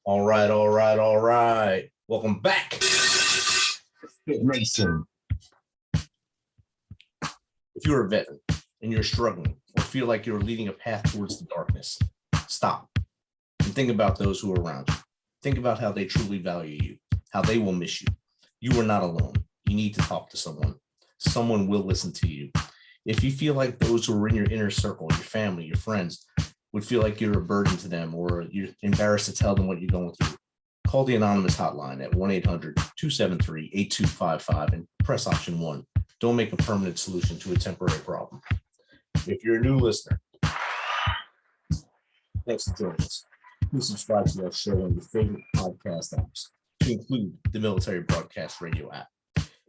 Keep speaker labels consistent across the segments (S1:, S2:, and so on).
S1: All right, all right, all right. Welcome back, Fit Nation. If you're a veteran and you're struggling or feel like you're leading a path towards the darkness, stop and think about those who are around you. Think about how they truly value you, how they will miss you. You are not alone. You need to talk to someone. Someone will listen to you. If you feel like those who are in your inner circle, your family, your friends, would feel like you're a burden to them or you're embarrassed to tell them what you're going through, call the anonymous hotline at 1-800-273-8255 and press option 1. Don't make a permanent solution to a temporary problem. If you're a new listener, thanks for joining us. Please subscribe to our show on your favorite podcast apps, to include the Military Broadcast Radio app,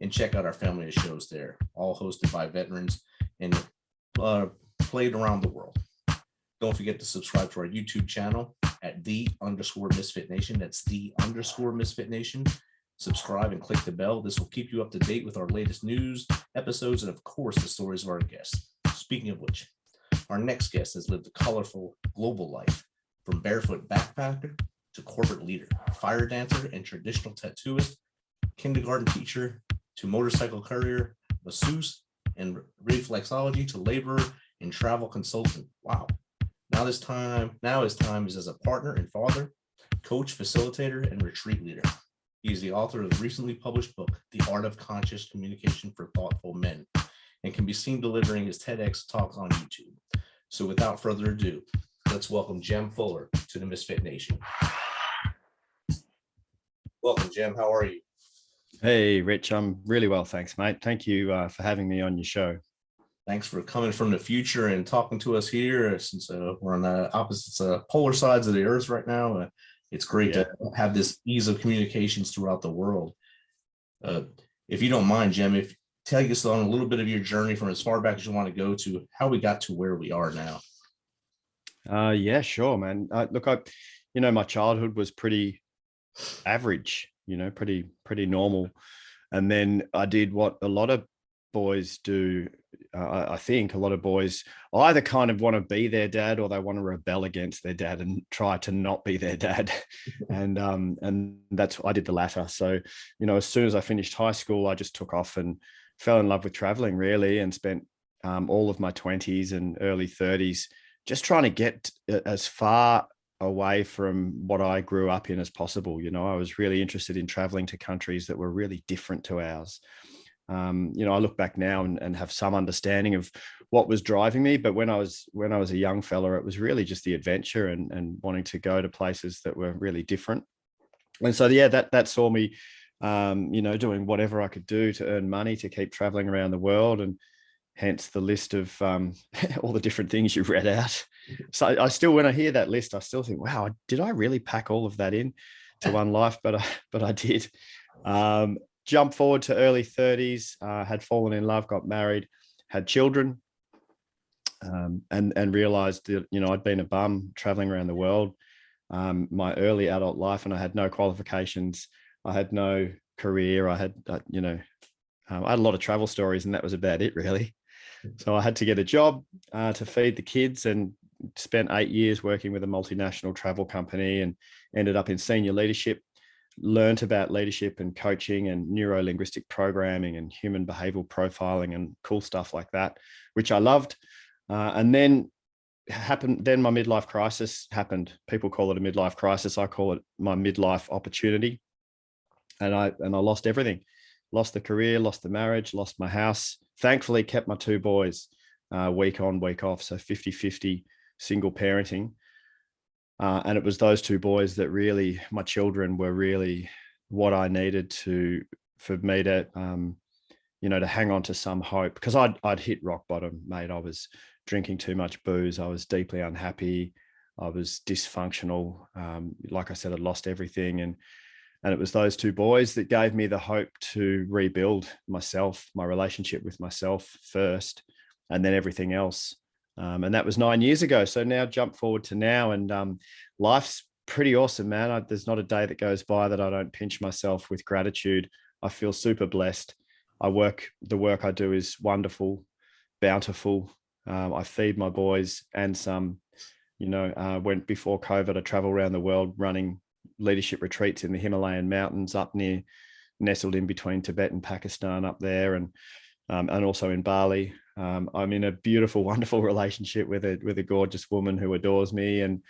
S1: and check out our family of shows there, all hosted by veterans and played around the world. Don't forget to subscribe to our YouTube channel at _Misfit Nation. That's _Misfit Nation. Subscribe and click the bell. This will keep you up to date with our latest news, episodes, and of course, the stories of our guests. Speaking of which, our next guest has lived a colorful global life, from barefoot backpacker to corporate leader, fire dancer and traditional tattooist, kindergarten teacher to motorcycle courier, masseuse and reflexology to laborer and travel consultant. Wow. Now his time is as a partner and father, coach, facilitator, and retreat leader. He is the author of the recently published book, The Art of Conscious Communication for Thoughtful Men, and can be seen delivering his TEDx talks on YouTube. So without further ado, let's welcome Jem Fuller to the Misfit Nation. Welcome, Jem. How are you?
S2: Hey, Rich. I'm really well, thanks, mate. Thank you for having me on your show.
S1: Thanks for coming from the future and talking to us here, since we're on the opposite polar sides of the earth right now. It's great to have this ease of communications throughout the world. If you don't mind, Jem, tell us on a little bit of your journey from as far back as you want to go to how we got to where we are now.
S2: Yeah, sure, man. Look, my childhood was pretty average, pretty normal. And then I did what a lot of boys do. I think a lot of boys either kind of want to be their dad or they want to rebel against their dad and try to not be their dad. And that's, I did the latter. So, as soon as I finished high school, I just took off and fell in love with traveling, really, and spent all of my 20s and early 30s just trying to get as far away from what I grew up in as possible. I was really interested in traveling to countries that were really different to ours. I look back now and have some understanding of what was driving me. But when I was a young fella, it was really just the adventure and wanting to go to places that were really different. And so, that saw me, doing whatever I could do to earn money to keep traveling around the world, and hence the list of all the different things you read out. So I still, when I hear that list, I still think, wow, did I really pack all of that in to one life? But I did. Jump forward to early 30s, had fallen in love, got married, had children, and realized that, I'd been a bum traveling around the world my early adult life, and I had no qualifications. I had no career. I had a lot of travel stories, and that was about it, really. So I had to get a job to feed the kids, and spent 8 years working with a multinational travel company and ended up in senior leadership. Learned about leadership and coaching and neuro-linguistic programming and human behavioral profiling and cool stuff like that, which I loved. And then my midlife crisis happened. People call it a midlife crisis. I call it my midlife opportunity. And I lost everything. Lost the career, lost the marriage, lost my house. Thankfully, kept my 2 boys week on, week off. So 50-50 single parenting. And it was those 2 boys that really, my children were really what I needed for me to, to hang on to some hope, because I'd hit rock bottom, mate. I was drinking too much booze. I was deeply unhappy. I was dysfunctional. Like I said, I'd lost everything. And it was those 2 boys that gave me the hope to rebuild myself, my relationship with myself first, and then everything else. And that was 9 years ago. So now jump forward to now, and life's pretty awesome, man. There's not a day that goes by that I don't pinch myself with gratitude. I feel super blessed. The work I do is wonderful, bountiful. I feed my boys and some, before COVID, I travel around the world running leadership retreats in the Himalayan mountains up near, nestled in between Tibet and Pakistan up there, and also in Bali. I'm in a beautiful, wonderful relationship with a gorgeous woman who adores me. And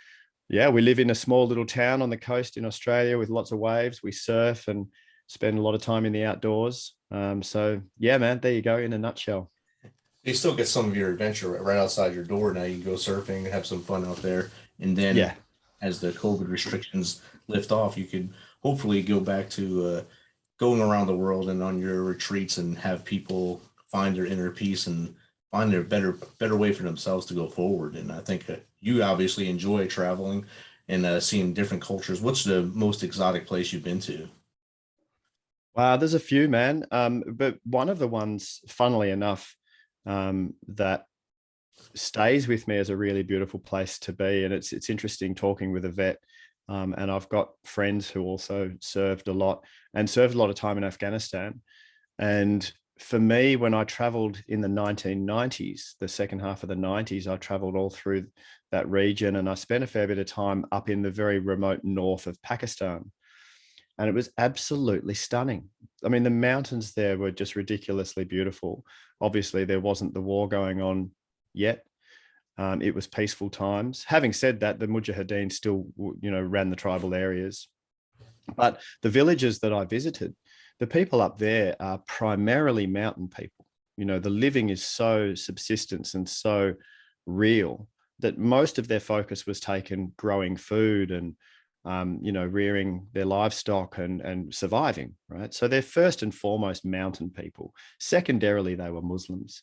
S2: yeah, we live in a small little town on the coast in Australia with lots of waves. We surf and spend a lot of time in the outdoors. So yeah, man, there you go in a nutshell.
S1: You still get some of your adventure right outside your door now. You can go surfing and have some fun out there. And then
S2: Yeah.
S1: as the COVID restrictions lift off, you could hopefully go back to going around the world and on your retreats and have people find their inner peace and find their better way for themselves to go forward. And I think you obviously enjoy traveling and seeing different cultures. What's the most exotic place you've been to?
S2: Wow, there's a few, man. But one of the ones, funnily enough, that stays with me as a really beautiful place to be. And it's interesting talking with a vet. And I've got friends who also served a lot of time in Afghanistan. And for me, when I traveled in the 1990s, the second half of the 90s, I traveled all through that region, and I spent a fair bit of time up in the very remote north of Pakistan. And it was absolutely stunning. I mean, the mountains there were just ridiculously beautiful. Obviously, there wasn't the war going on yet. It was peaceful times. Having said that, the Mujahideen still, ran the tribal areas. But the villages that I visited, the people up there are primarily mountain people. The living is so subsistence and so real that most of their focus was taken growing food and rearing their livestock and surviving, right? So they're first and foremost mountain people. Secondarily, they were Muslims,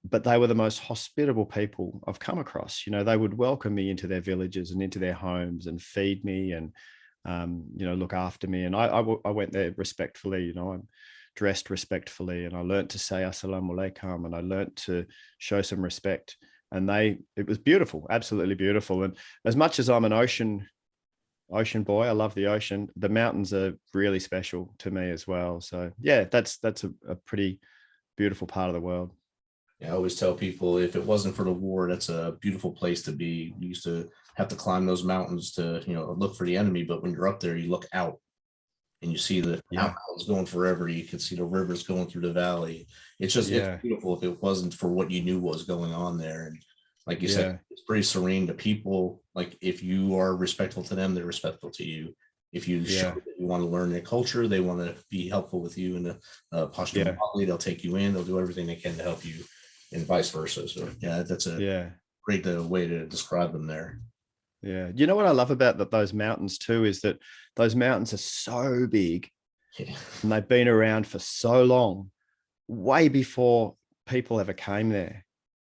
S2: but they were the most hospitable people I've come across. They would welcome me into their villages and into their homes and feed me and, look after me. And I went there respectfully, I'm dressed respectfully, and I learned to say assalamu alaikum, and I learned to show some respect. And it was beautiful, absolutely beautiful. And as much as I'm an ocean boy, I love the ocean, the mountains are really special to me as well. So yeah, that's a pretty beautiful part of the world.
S1: I always tell people if it wasn't for the war, that's a beautiful place to be. We used to have to climb those mountains to, look for the enemy. But when you're up there, you look out and you see the
S2: Yeah.
S1: mountains going forever. You can see the rivers going through the valley. It's
S2: Yeah.
S1: beautiful if it wasn't for what you knew was going on there. And like you said,
S2: Yeah.
S1: it's pretty serene. The people, like if you are respectful to them, they're respectful to you. If you show
S2: Yeah.
S1: that you want to learn their culture, they want to be helpful with you in the
S2: Yeah.
S1: they'll take you in. They'll do everything they can to help you, and vice versa. So yeah, that's a
S2: Yeah.
S1: great way to describe them there.
S2: Yeah. You know what I love about those mountains too is that those mountains are so big
S1: Yeah.
S2: and they've been around for so long, way before people ever came there.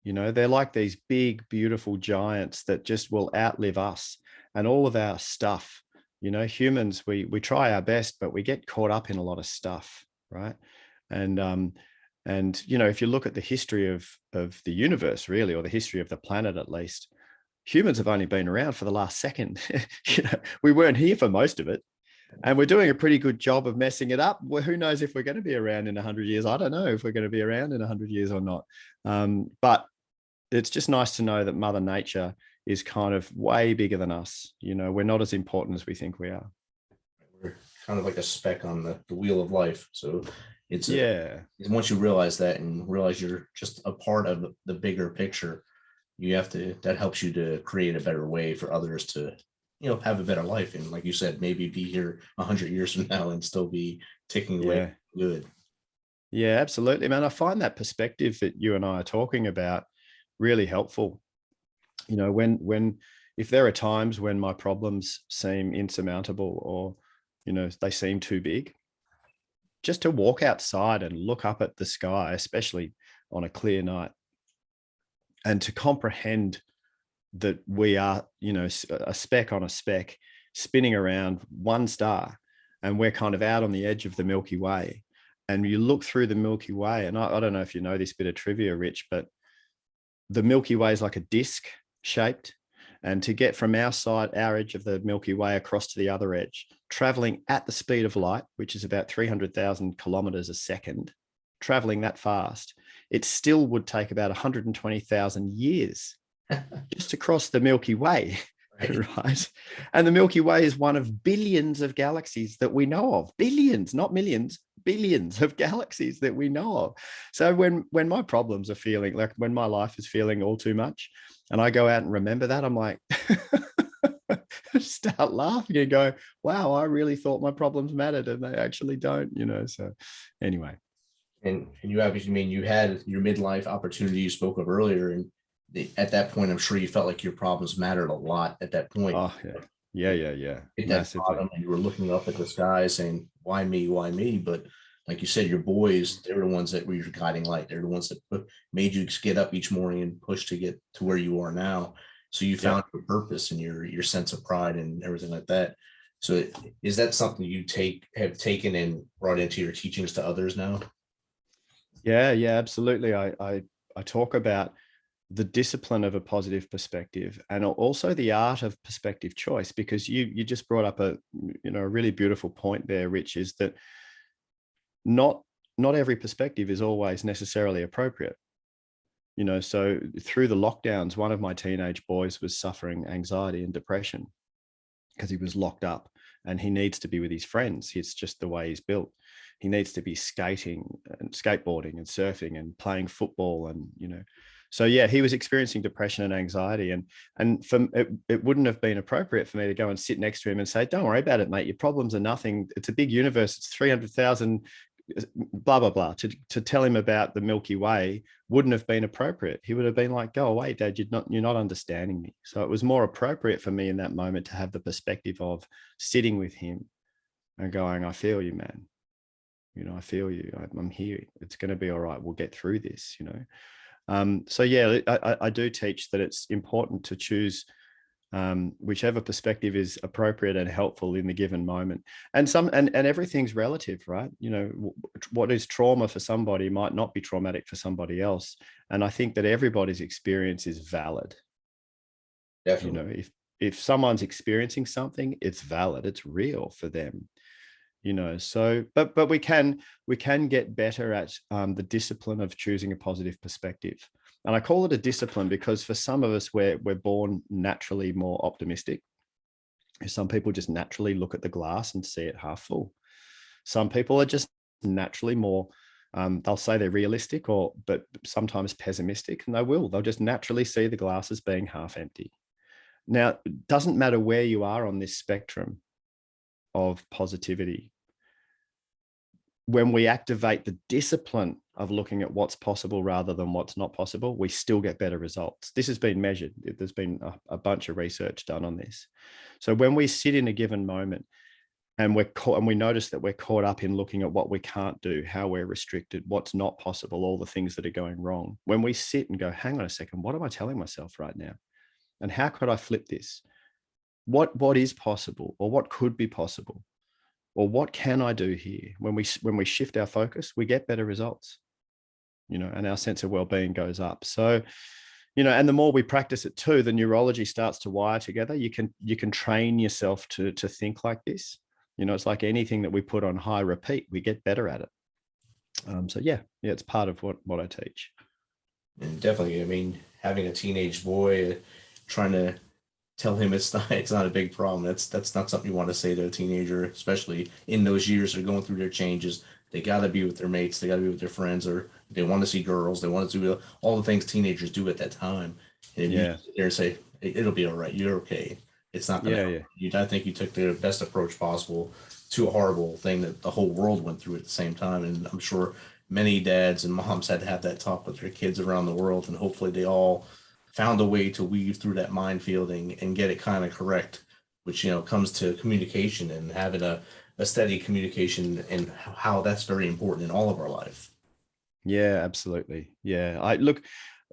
S2: They're like these big, beautiful giants that just will outlive us and all of our stuff. Humans, we try our best, but we get caught up in a lot of stuff, right? And if you look at the history of the universe, really, or the history of the planet at least, humans have only been around for the last second. We weren't here for most of it. And we're doing a pretty good job of messing it up. Well, who knows if we're going to be around in 100 years? I don't know if we're going to be around in 100 years or not. But it's just nice to know that Mother Nature is kind of way bigger than us. We're not as important as we think we are.
S1: We're kind of like a speck on the wheel of life. So
S2: Yeah.
S1: once you realize that and realize you're just a part of the bigger picture, that helps you to create a better way for others to, have a better life. And like you said, maybe be here 100 years from now and still be ticking away
S2: Yeah.
S1: good.
S2: Yeah, absolutely, man. I find that perspective that you and I are talking about really helpful. When if there are times when my problems seem insurmountable or, they seem too big, just to walk outside and look up at the sky, especially on a clear night, and to comprehend that we are, a speck on a speck spinning around one star, and we're kind of out on the edge of the Milky Way. And you look through the Milky Way, and I don't know if you know this bit of trivia, Rich, but the Milky Way is like a disc shaped. And to get from our side, our edge of the Milky Way across to the other edge, traveling at the speed of light, which is about 300,000 kilometers a second, traveling that fast, it still would take about 120,000 years just to cross the Milky Way. right? And the Milky Way is one of billions of galaxies that we know of. Billions, not millions, billions of galaxies that we know of. So when my problems are feeling like, when my life is feeling all too much, and I go out and remember that, I'm like, start laughing and go, wow, I really thought my problems mattered, and they actually don't, So anyway.
S1: And you obviously, I mean, you had your midlife opportunity you spoke of earlier, and at that point, I'm sure you felt like your problems mattered a lot at that point.
S2: Oh yeah.
S1: At that
S2: Massively.
S1: bottom, and you were looking up at the sky saying, "Why me? Why me?" But like you said, your boys, they were the ones that were your guiding light. They're the ones that made you get up each morning and push to get to where you are now. So you
S2: Yeah.
S1: found your purpose and your sense of pride and everything like that. So is that something you have taken and brought into your teachings to others now?
S2: Yeah, absolutely. I talk about the discipline of a positive perspective, and also the art of perspective choice, because you just brought up a really beautiful point there, Rich, is that not every perspective is always necessarily appropriate. So through the lockdowns, one of my teenage boys was suffering anxiety and depression because he was locked up, and he needs to be with his friends. It's just the way he's built. He needs to be skating and skateboarding and surfing and playing football, and so yeah, he was experiencing depression and anxiety, and for it wouldn't have been appropriate for me to go and sit next to him and say, don't worry about it, mate, your problems are nothing, it's a big universe, it's 300,000 blah blah blah. To tell him about the Milky Way wouldn't have been appropriate. He would have been like, go away, Dad, you're not understanding me. So it was more appropriate for me in that moment to have the perspective of sitting with him and going, I feel you, man. I feel you. I'm here. It's going to be all right. We'll get through this. So yeah, I do teach that it's important to choose whichever perspective is appropriate and helpful in the given moment. And everything's relative, right? What is trauma for somebody might not be traumatic for somebody else. And I think that everybody's experience is valid.
S1: Definitely.
S2: If someone's experiencing something, it's valid, it's real for them. So but we can get better at the discipline of choosing a positive perspective. And I call it a discipline because for some of us, we're born naturally more optimistic. Some people just naturally look at the glass and see it half full. Some people are just naturally more, they'll say they're realistic, but sometimes pessimistic, and they'll just naturally see the glass as being half empty. Now, it doesn't matter where you are on this spectrum of positivity. When we activate the discipline of looking at what's possible rather than what's not possible, we still get better results. This has been measured. There's been a bunch of research done on this. So when we sit in a given moment and we notice that we're caught up in looking at what we can't do, how we're restricted, what's not possible, all the things that are going wrong, when we sit and go, hang on a second, what am I telling myself right now? And how could I flip this? What is possible, or what could be possible? Or what can I do here? When we shift our focus, we get better results, and our sense of well-being goes up. So, and the more we practice it too, the neurology starts to wire together. You can train yourself to think like this. It's like anything that we put on high repeat, we get better at it. So yeah, it's part of what I teach.
S1: And definitely, I mean, having a teenage boy, trying to tell him it's not a big problem. That's not something you want to say to a teenager, especially in those years they're going through their changes. They got to be with their mates. They got to be with their friends, or they want to see girls. They want to do all the things teenagers do at that time. And if you
S2: Yeah.
S1: sit there and say, It'll be all right. You're okay. It's not going to
S2: Yeah.
S1: happen." I think you took the best approach possible to a horrible thing that the whole world went through at the same time. And I'm sure many dads and moms had to have that talk with their kids around the world. And hopefully they all found a way to weave through that minefielding and get it kind of correct, which comes to communication and having a steady communication, and how that's very important in all of our life.
S2: Yeah, absolutely. Yeah. I look,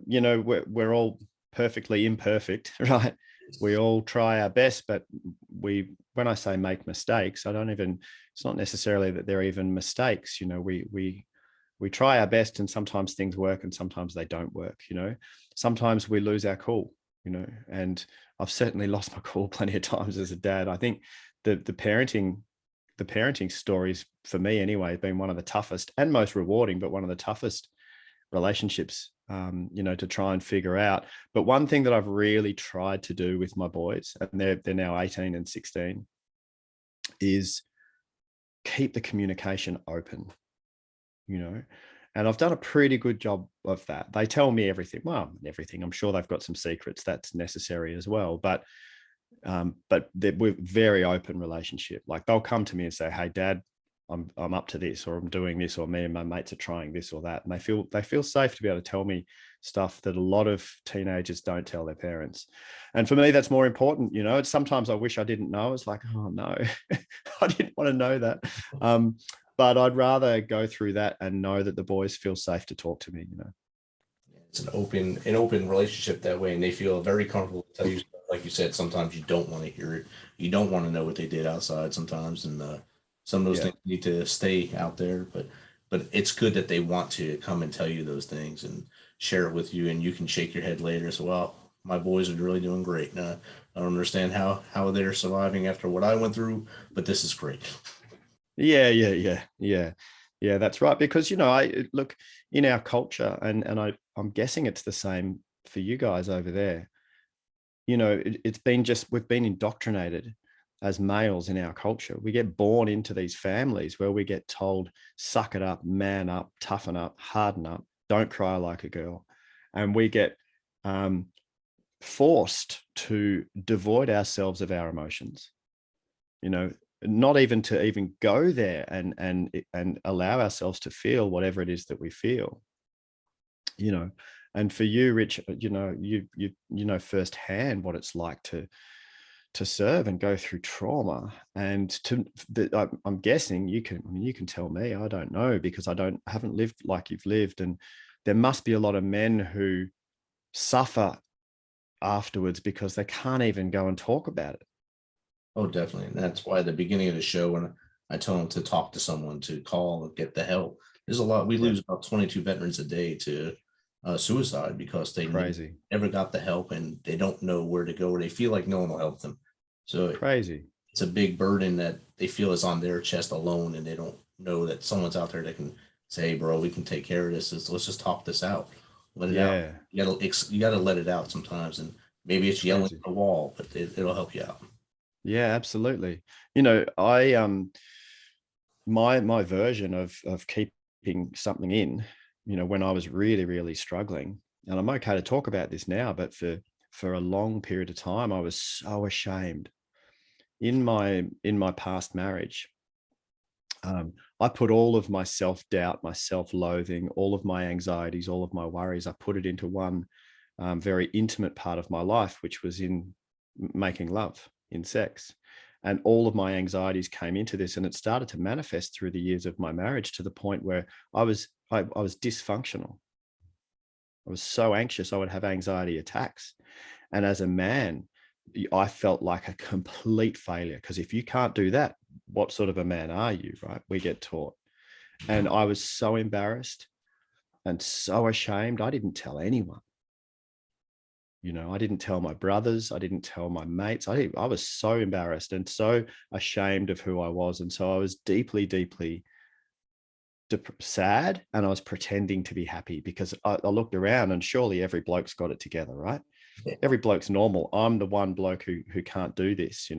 S2: we're all perfectly imperfect, right? We all try our best, but when I say make mistakes, it's not necessarily that they're even mistakes. We try our best, and sometimes things work and sometimes they don't work. Sometimes we lose our cool, and I've certainly lost my cool plenty of times as a dad. I think the parenting stories for me anyway have been one of the toughest and most rewarding, but one of the toughest relationships to try and figure out. But one thing that I've really tried to do with my boys, and they're now 18 and 16, is keep the communication open, and I've done a pretty good job of that. They tell me everything. Well, everything. I'm sure they've got some secrets that's necessary as well, but we're very open relationship. Like they'll come to me and say, "Hey, Dad, I'm up to this, or I'm doing this, or me and my mates are trying this or that," and they feel safe to be able to tell me stuff that a lot of teenagers don't tell their parents. And for me, that's more important. It's sometimes I wish I didn't know. It's like, oh no, I didn't want to know that. But I'd rather go through that and know that the boys feel safe to talk to me.
S1: It's an open relationship that way, and they feel very comfortable to tell you stuff. Like you said, sometimes you don't want to hear it. You don't want to know what they did outside sometimes, and some of those things need to stay out there. But it's good that they want to come and tell you those things and share it with you, and you can shake your head later. So, well, my boys are really doing great. I don't understand how they're surviving after what I went through, but this is great.
S2: Yeah, that's right. Because I look in our culture, and I'm guessing it's the same for you guys over there. It's been we've been indoctrinated as males in our culture. We get born into these families where we get told, suck it up, man up, toughen up, harden up, don't cry like a girl. And we get forced to devoid ourselves of our emotions, not even to even go there and allow ourselves to feel whatever it is that we feel. And for you, Rich, you know firsthand what it's like to serve and go through trauma. And I'm guessing you can tell me, I don't know, because I haven't lived like you've lived. And there must be a lot of men who suffer afterwards because they can't even go and talk about it.
S1: Oh, definitely. And that's why at the beginning of the show, when I tell them to talk to someone, to call and get the help, there's a lot. We lose about 22 veterans a day to suicide because they never got the help, and they don't know where to go, or they feel like no one will help them. So
S2: Crazy.
S1: It's a big burden that they feel is on their chest alone, and they don't know that someone's out there that can say, "Hey, bro, we can take care of this. Let's just talk this out, let it out." You gotta let it out sometimes, and maybe it's yelling at the wall, but it'll help you out.
S2: Yeah, absolutely. I my version of keeping something in, when I was really, really struggling, and I'm okay to talk about this now, but for a long period of time, I was so ashamed. In my past marriage, I put all of my self-doubt, my self-loathing, all of my anxieties, all of my worries, I put it into one very intimate part of my life, which was in making love, in sex. And all of my anxieties came into this, and it started to manifest through the years of my marriage to the point where I was dysfunctional. I was so anxious, I would have anxiety attacks. And as a man, I felt like a complete failure, because if you can't do that, what sort of a man are you, right? We get taught. And I was so embarrassed and so ashamed. I didn't tell anyone. I didn't tell my brothers. I didn't tell my mates. I was so embarrassed and so ashamed of who I was. And so I was deeply, deeply sad, and I was pretending to be happy, because I looked around and surely every bloke's got it together, right?
S1: Yeah.
S2: Every bloke's normal. I'm the one bloke who can't do this,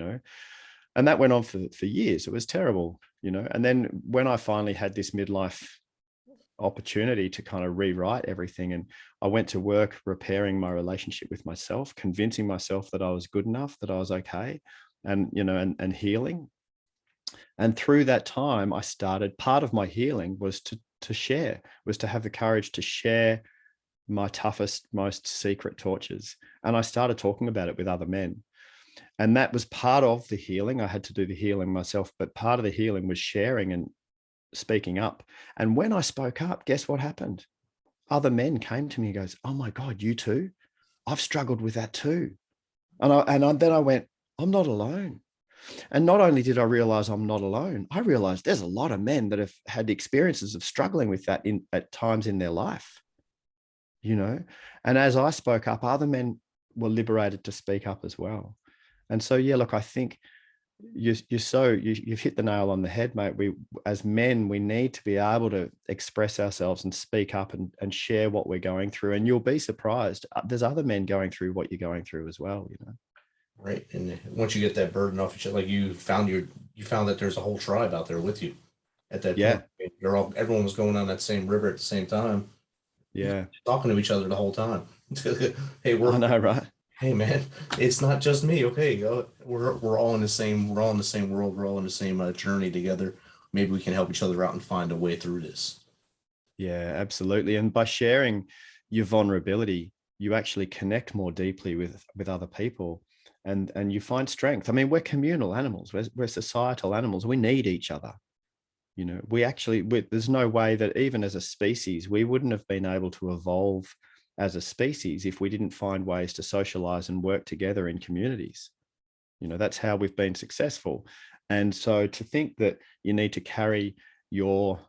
S2: and that went on for years. It was terrible, and then when I finally had this midlife opportunity to kind of rewrite everything, and I went to work repairing my relationship with myself, convincing myself that I was good enough, that I was okay, and and healing. And through that time, I started, part of my healing was to share, was to have the courage to share my toughest, most secret tortures. And I started talking about it with other men. And that was part of the healing. I had to do the healing myself, but part of the healing was sharing and speaking up. And when I spoke up, guess what happened? Other men came to me and goes, "Oh my God, you too? I've struggled with that too." Then I went, I'm not alone. And not only did I realize I'm not alone, I realized there's a lot of men that have had experiences of struggling with that at times in their life, And as I spoke up, other men were liberated to speak up as well. And so, yeah, look, I think you've hit the nail on the head, mate. We, as men, we need to be able to express ourselves and speak up and share what we're going through. And you'll be surprised. There's other men going through what you're going through as well, you know?
S1: Right. And once you get that burden off each other, like you found that there's a whole tribe out there with you at that point.
S2: Yeah.
S1: Everyone was going on that same river at the same time,
S2: Yeah.
S1: talking to each other the whole time. Hey,
S2: I know, right?
S1: hey man, it's not just me. Okay, we're all in the same world. We're all in the same journey together. Maybe we can help each other out and find a way through this.
S2: Yeah, absolutely. And by sharing your vulnerability, you actually connect more deeply with other people, and you find strength. I mean, we're communal animals. We're societal animals. We need each other. You know, there's no way that even as a species, we wouldn't have been able to evolve as a species if we didn't find ways to socialize and work together in communities. You know, that's how we've been successful. And so to think that you need to carry your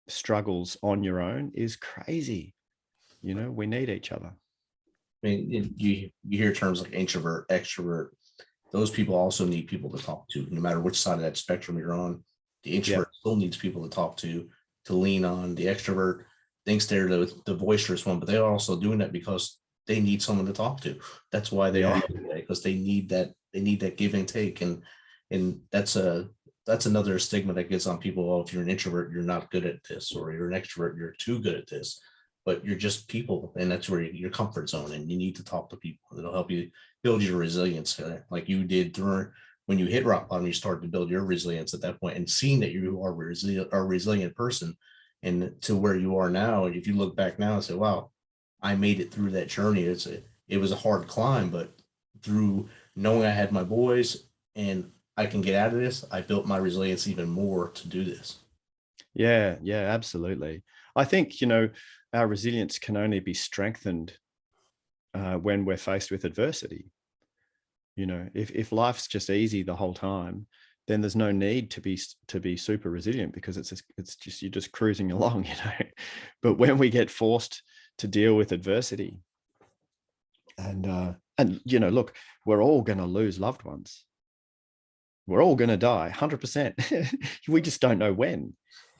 S2: struggles on your own is crazy. You know, we need each other.
S1: I mean, you hear terms like introvert, extrovert. Those people also need people to talk to, no matter which side of that spectrum you're on. The
S2: Yeah.
S1: introvert still needs people to talk to lean on. The extrovert thinks they're the boisterous one, but they're also doing that because they need someone to talk to. That's why they
S2: Yeah.
S1: are there, because they need that give and take. And that's another stigma that gets on people. Well, if you're an introvert, you're not good at this, or you're an extrovert, you're too good at this. But you're just people, and that's where your comfort zone, and you need to talk to people. It'll help you build your resilience, like you did during when you hit rock bottom. You started to build your resilience at that point, and seeing that you are a resilient person, and to where you are now. If you look back now and say, "Wow, I made it through that journey." It was a hard climb, but through knowing I had my boys and I can get out of this, I built my resilience even more to do this.
S2: Yeah. Yeah, absolutely. I think, you know, our resilience can only be strengthened when we're faced with adversity. You know, if life's just easy the whole time, then there's no need to be super resilient, because it's just you're just cruising along, you know. But when we get forced to deal with adversity, and you know, look, we're all going to lose loved ones. We're all going to die, 100%. We just don't know when.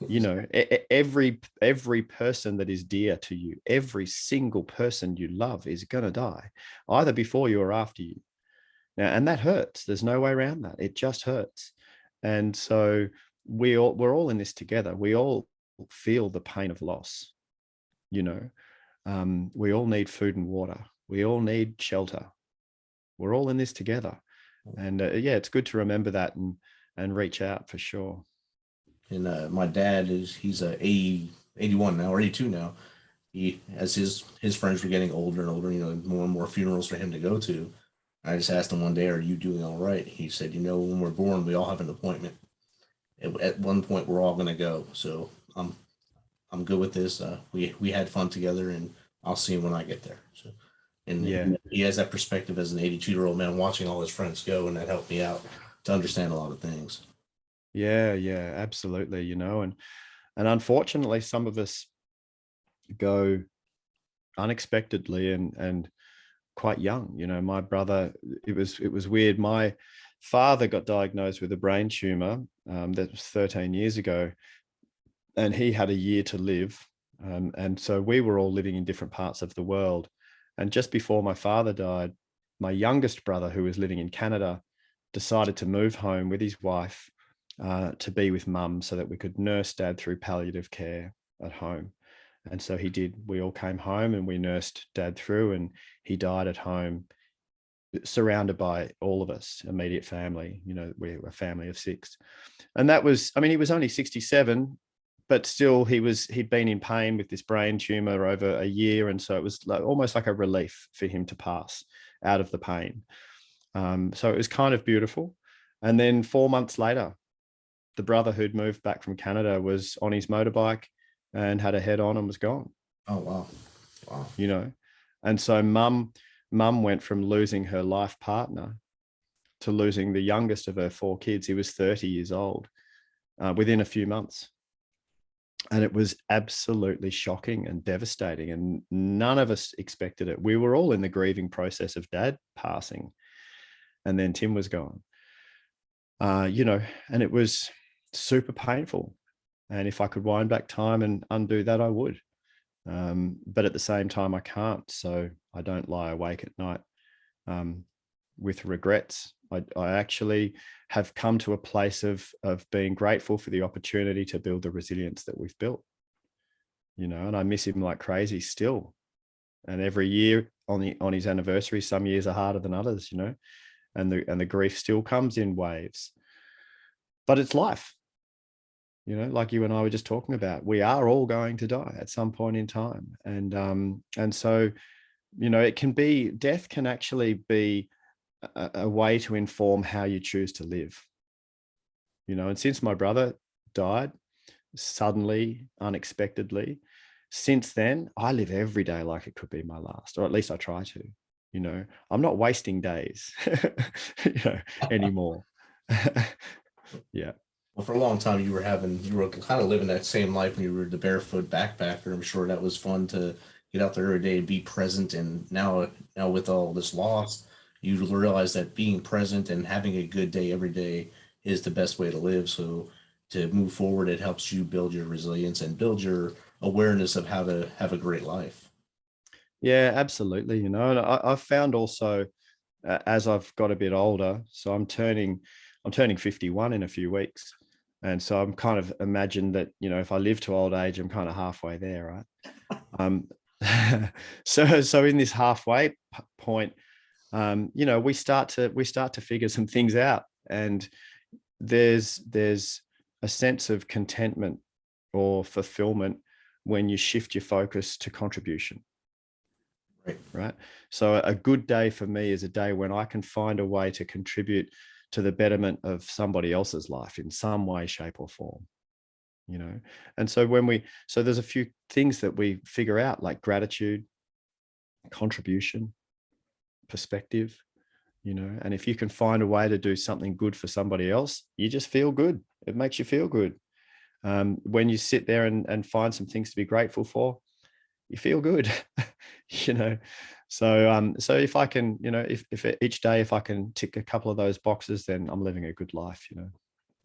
S2: You know, every person that is dear to you, every single person you love is going to die, either before you or after you. Now, and that hurts. There's no way around that. It just hurts. And so we're all in this together. We all feel the pain of loss. You know, we all need food and water. We all need shelter. We're all in this together. And yeah, it's good to remember that and reach out for sure.
S1: And my dad he's 80, 81 now, or 82 now. He, as his friends were getting older and older, more and more funerals for him to go to. I just asked him one day, "Are you doing all right?" He said, "When we're born, we all have an appointment. At one point, we're all going to go. So I'm good with this. We had fun together, and I'll see him when I get there." So, and
S2: Yeah.
S1: he has that perspective as an 82-year-old man watching all his friends go, and that helped me out to understand a lot of things.
S2: Yeah. Yeah, absolutely. You know, and unfortunately, some of us go unexpectedly and quite young. You know, my brother, it was weird. My father got diagnosed with a brain tumor that was 13 years ago, and he had a year to live. And so we were all living in different parts of the world. And just before my father died, my youngest brother, who was living in Canada, decided to move home with his wife to be with mum so that we could nurse dad through palliative care at home. And so he did. We all came home and we nursed dad through, and he died at home, surrounded by all of us, immediate family. You know, we were a family of 6. And that was, I mean, he was only 67, but still he'd been in pain with this brain tumor over a year. And so it was almost like a relief for him to pass out of the pain. So it was kind of beautiful. And then 4 months later, the brother who'd moved back from Canada was on his motorbike and had a head on and was gone.
S1: Oh wow, wow.
S2: You know, and so mum went from losing her life partner to losing the youngest of her 4 kids. He was 30 years old within a few months. And it was absolutely shocking and devastating. And none of us expected it. We were all in the grieving process of dad passing. And then Tim was gone. And it was super painful. And if I could wind back time and undo that, I would. But at the same time, I can't. So I don't lie awake at night with regrets. I actually have come to a place of being grateful for the opportunity to build the resilience that we've built, and I miss him like crazy still. And every year on his anniversary, some years are harder than others, and the grief still comes in waves. But it's life, like you and I were just talking about. We are all going to die at some point in time. And so, death can actually be a way to inform how you choose to live. And since my brother died suddenly, unexpectedly, since then, I live every day like it could be my last, or at least I try to. I'm not wasting days anymore. Yeah.
S1: Well, for a long time, you were kind of living that same life when you were the barefoot backpacker. I'm sure that was fun to get out there every day and be present. And now with all this loss, you realize that being present and having a good day every day is the best way to live. So to move forward, it helps you build your resilience and build your awareness of how to have a great life.
S2: Yeah, absolutely. And I've found also, as I've got a bit older, so I'm turning 51 in a few weeks. And so I'm kind of imagined that, if I live to old age, I'm kind of halfway there, right? So in this halfway point, we start to figure some things out, and there's a sense of contentment or fulfillment when you shift your focus to contribution. Right. So a good day for me is a day when I can find a way to contribute to the betterment of somebody else's life in some way, shape, or form. And so so there's a few things that we figure out, like gratitude, contribution, perspective, and if you can find a way to do something good for somebody else, you just feel good. It makes you feel good. When you sit there and find some things to be grateful for, you feel good. So if I can, if each day, if I can tick a couple of those boxes, then I'm living a good life.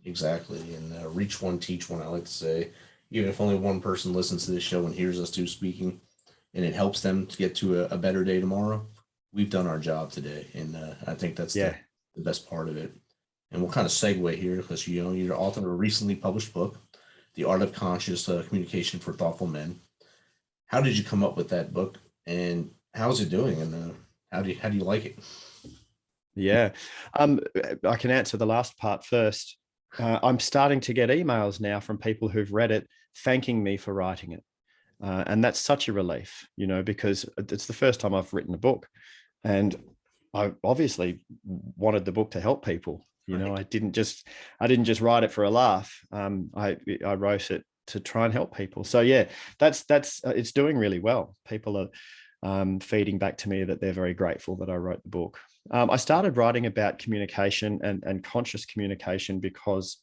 S1: Exactly. And reach one, teach one, I like to say. Even if only one person listens to this show and hears us two speaking, and it helps them to get to a better day tomorrow, we've done our job today. And I think that's
S2: Yeah.
S1: the best part of it. And we'll kind of segue here because, you're the author of a recently published book, The Art of Conscious Communication for Thoughtful Men. How did you come up with that book, and how's it doing? And how do you like it?
S2: Yeah. I can answer the last part first. I'm starting to get emails now from people who've read it, thanking me for writing it. And that's such a relief, because it's the first time I've written a book, and I obviously wanted the book to help people.
S1: Right.
S2: I didn't just write it for a laugh. I wrote it to try and help people. So yeah, that's it's doing really well. People are feeding back to me that they're very grateful that I wrote the book. I started writing about communication and conscious communication because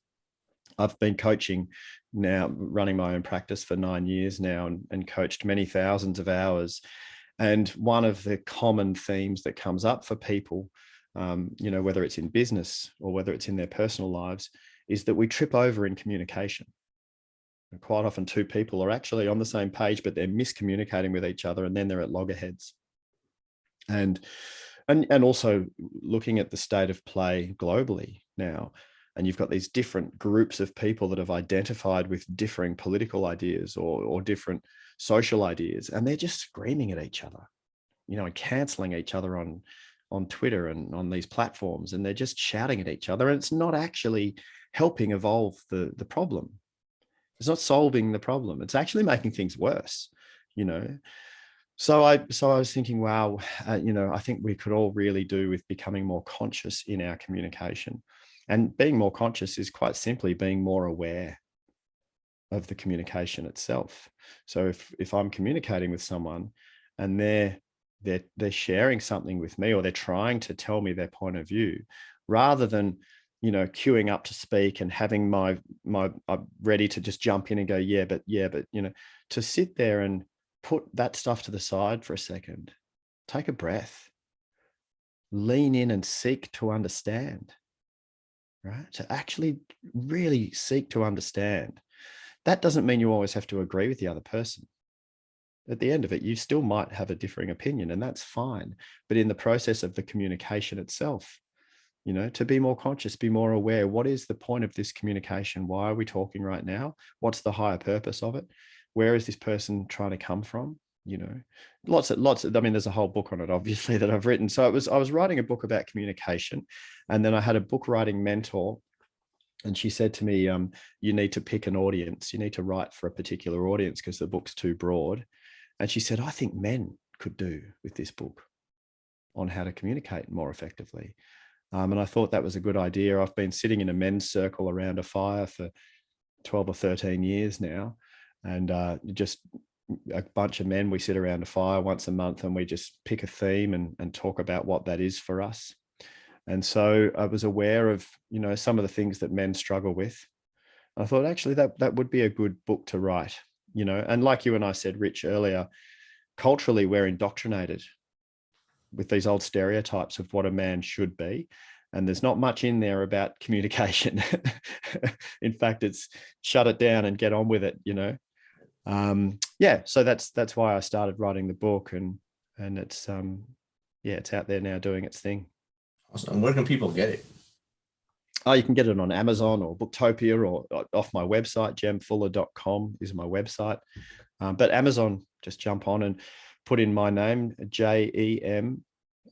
S2: I've been coaching now, running my own practice for 9 years now, and coached many thousands of hours. And one of the common themes that comes up for people, whether it's in business or whether it's in their personal lives, is that we trip over in communication. And quite often, two people are actually on the same page, but they're miscommunicating with each other, and then they're at loggerheads. And also looking at the state of play globally now, and you've got these different groups of people that have identified with differing political ideas or different social ideas, and they're just screaming at each other, and canceling each other on Twitter and on these platforms, and they're just shouting at each other, and it's not actually helping evolve the problem. It's not solving the problem. It's actually making things worse, So I was thinking, wow, I think we could all really do with becoming more conscious in our communication. And being more conscious is quite simply being more aware of the communication itself. So if I'm communicating with someone and they're sharing something with me, or they're trying to tell me their point of view, rather than queuing up to speak and having my I'm ready to just jump in and go, yeah, but to sit there and put that stuff to the side for a second, take a breath, lean in and seek to understand. right? To actually really seek to understand. That doesn't mean you always have to agree with the other person. At the end of it, you still might have a differing opinion, and that's fine. But in the process of the communication itself, to be more conscious, be more aware. What is the point of this communication? Why are we talking right now? What's the higher purpose of it? Where is this person trying to come from? Lots of, I mean, there's a whole book on it, obviously, that I've written. So I was writing a book about communication, and then I had a book writing mentor, and she said to me, you need to pick an audience. You need to write for a particular audience because the book's too broad. And she said, I think men could do with this book on how to communicate more effectively. And I thought that was a good idea. I've been sitting in a men's circle around a fire for 12 or 13 years now. And just a bunch of men, we sit around a fire once a month and we just pick a theme and talk about what that is for us. And so I was aware of, some of the things that men struggle with. I thought actually that would be a good book to write, and like you and I said, Rich, earlier, culturally, we're indoctrinated with these old stereotypes of what a man should be. And there's not much in there about communication. In fact, it's shut it down and get on with it, So that's why I started writing the book, and it's it's out there now doing its thing.
S1: Awesome. Where can people get it?
S2: Oh, you can get it on Amazon or Booktopia or off my website. jemfuller.com is my website. But Amazon, just jump on and put in my name, Jem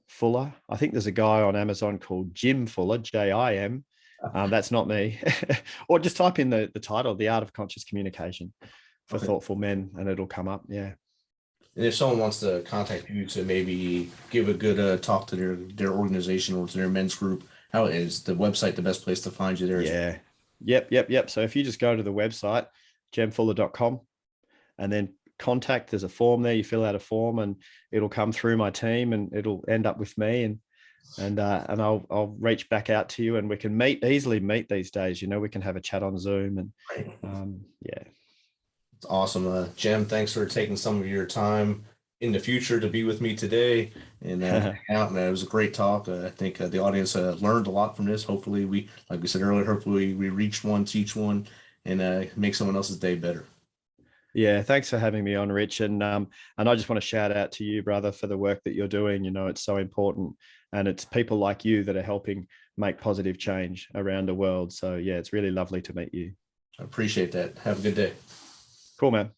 S2: Fuller. I think there's a guy on Amazon called Jem Fuller, Jim. That's not me. Or just type in the title, The Art of Conscious Communication for Thoughtful Men, and it'll come up. Yeah.
S1: And if someone wants to contact you to maybe give a good talk to their organization or to their men's group, how is the website the best place to find you there?
S2: Yeah. Yep. So if you just go to the website, jemfuller.com, and then contact, there's a form there. You fill out a form and it'll come through my team and it'll end up with me, and I'll reach back out to you, and we can easily meet these days. We can have a chat on Zoom, and yeah.
S1: It's awesome. Jem, thanks for taking some of your time in the future to be with me today and hang out. And it was a great talk. I think the audience learned a lot from this. Hopefully like we said earlier, hopefully we reach one, teach one, and make someone else's day better.
S2: Yeah, thanks for having me on, Rich. And I just want to shout out to you, brother, for the work that you're doing. It's so important, and it's people like you that are helping make positive change around the world. So yeah, it's really lovely to meet you.
S1: I appreciate that. Have a good day.
S2: Cool, man.